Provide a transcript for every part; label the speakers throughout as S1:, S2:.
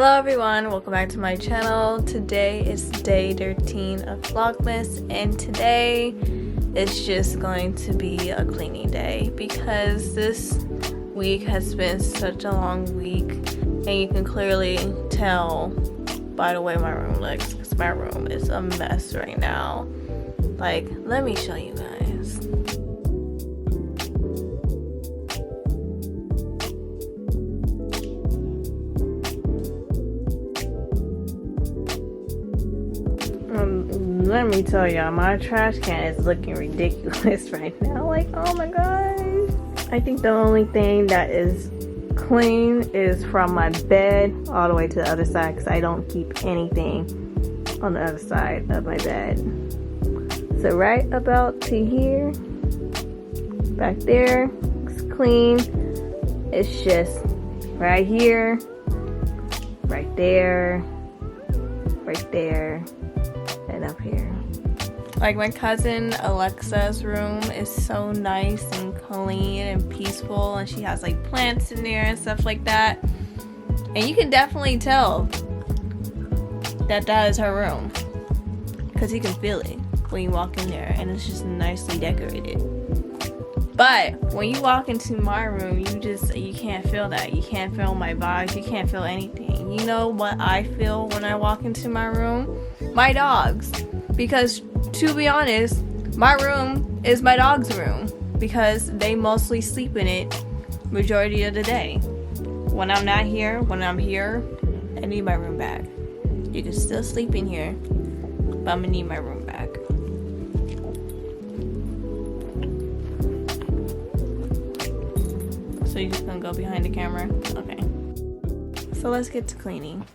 S1: Hello everyone, welcome back to my channel. Today is day 13 of Vlogmas, and today it's just going to be a cleaning day because this week has been such a long week, and you can clearly tell by the way my room looks because my room is a mess right now. Like, let me show you guys. Let me tell y'all, my trash can is looking ridiculous right now. Like, oh my gosh. I think the only thing that is clean is from my bed all the way to the other side because I don't keep anything on the other side of my bed. So right about to here, back there, it's clean. It's just right here, right there, and up here. Like, my cousin Alexa's room is so nice and clean and peaceful, and she has like plants in there and stuff like that, and you can definitely tell that that is her room because you can feel it when you walk in there, and it's just nicely decorated. But when you walk into my room, you can't feel that. You can't feel my vibes. You can't feel anything. You know what I feel when I walk into my room? My dogs. Because to be honest, my room is my dog's room because they mostly sleep in it majority of the day. When I'm not here, when I'm here, I need my room back. You can still sleep in here, but I'm gonna need my room back. So you're just gonna go behind the camera? Okay. So let's get to cleaning.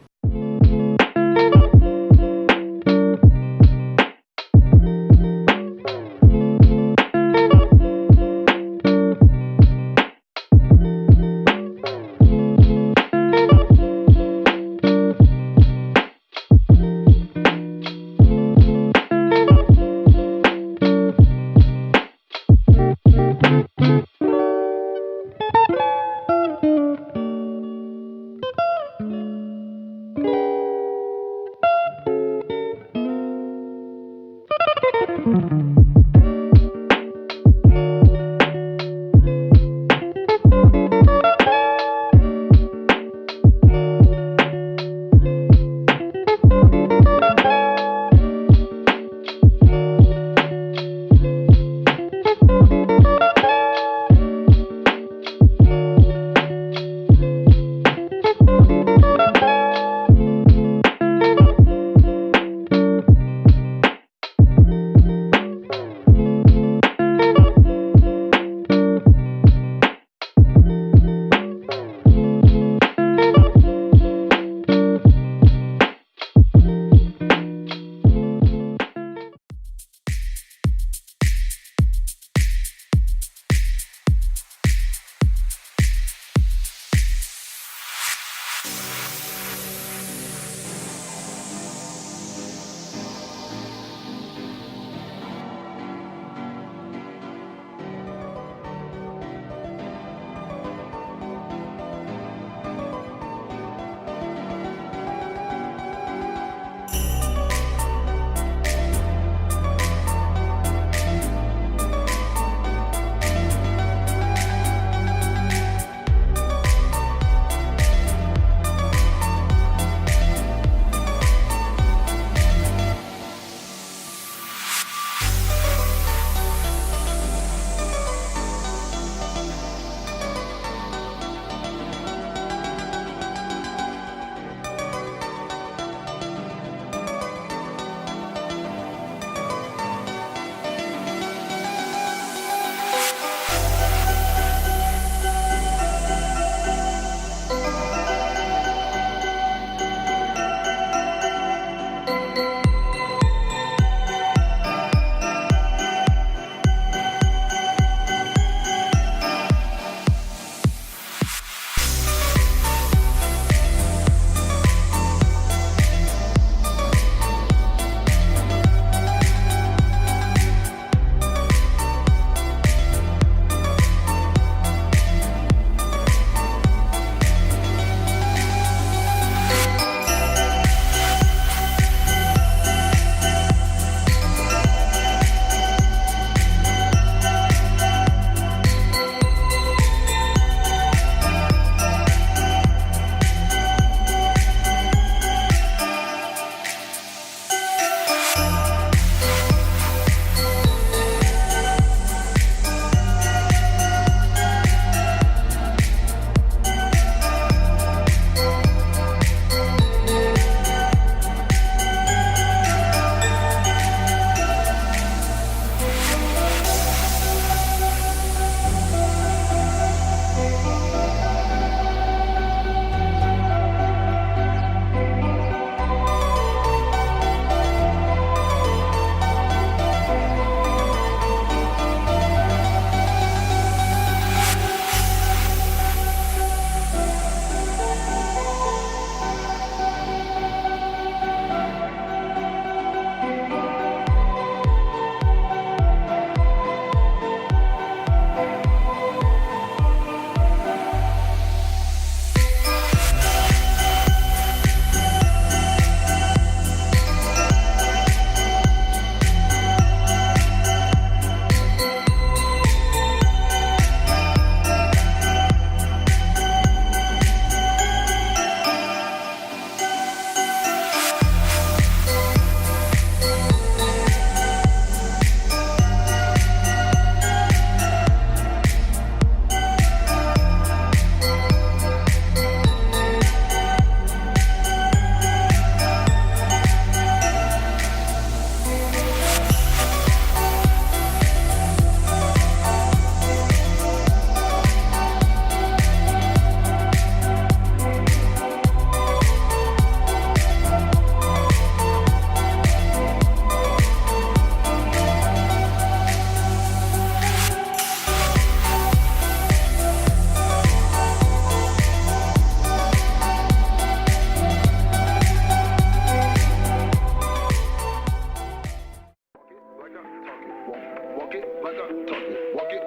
S2: like I talk it. Walk it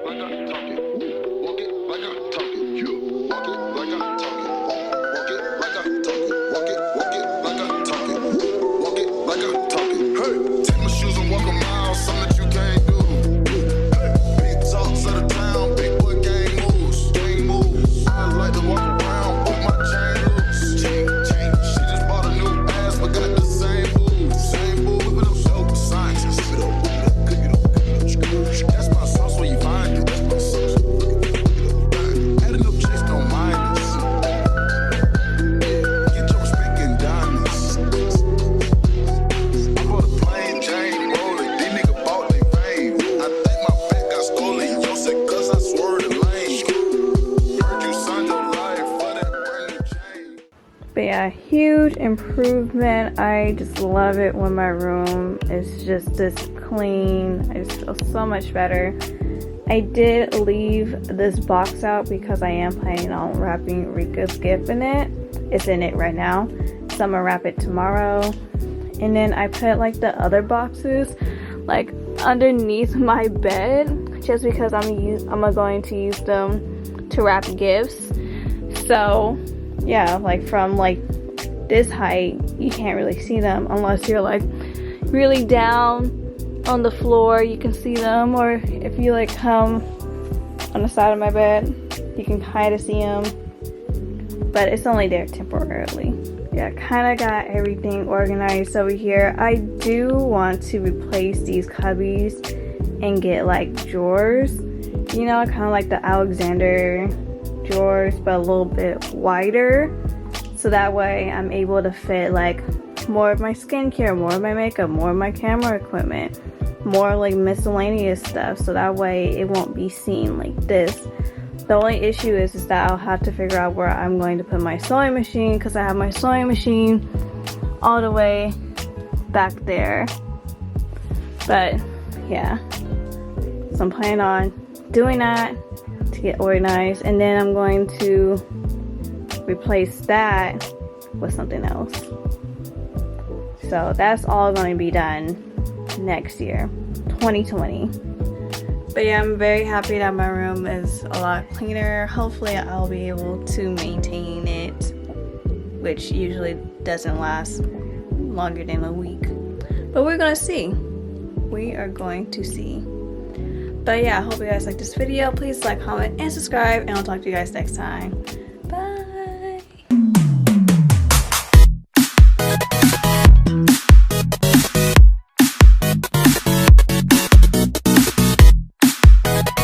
S2: like I talk it. Walk it like I talk it. You walk it like I talk it. Walk it like I talk it. Walk it like I talk it. Walk it like I talk it. Hey, take my shoes and walk a mile, something that you can't do. Hey, big talks of the town, big boy gang moves. Gang moves. I like to walk around with my chain loose. Chain. She just bought a new ass, but got the same moves. Same move with them dope scientists. That's my sauce when you find it. That's my sauce. Adding up chicks don't mind us. Get your respect in diamonds. I bought a plain Jane rolling. These niggas bought they fame. I think my back got stolen. Yo said cause I swerved the lane. Heard you signed your life for that brand new chain.
S1: But yeah, huge improvement. I just love it when my room is just this clean. I just feel so much better. I did leave this box out because I am planning on wrapping Rika's gift in it. It's in it right now, so I'm gonna wrap it tomorrow. And then I put like the other boxes like underneath my bed just because I'm going to use them to wrap gifts. So yeah, like from like this height you can't really see them unless you're like really down on the floor. You can see them, or if you like come on the side of my bed you can kind of see them, but it's only there temporarily. Yeah, kind of got everything organized over here. I do want to replace these cubbies and get like drawers, you know, kind of like the Alexander drawers but a little bit wider, so that way I'm able to fit like more of my skincare, more of my makeup, more of my camera equipment, more like miscellaneous stuff, so that way it won't be seen like this. The only issue is that I'll have to figure out where I'm going to put my sewing machine, because I have my sewing machine all the way back there. But yeah, so I'm planning on doing that to get organized, and then I'm going to replace that with something else. So that's all going to be done next year, 2020. But yeah, I'm very happy that my room is a lot cleaner. Hopefully I'll be able to maintain it, which usually doesn't last longer than a week. But we're gonna see. We are going to see. But yeah, I hope you guys like this video. Please like, comment, and subscribe, and I'll talk to you guys next time.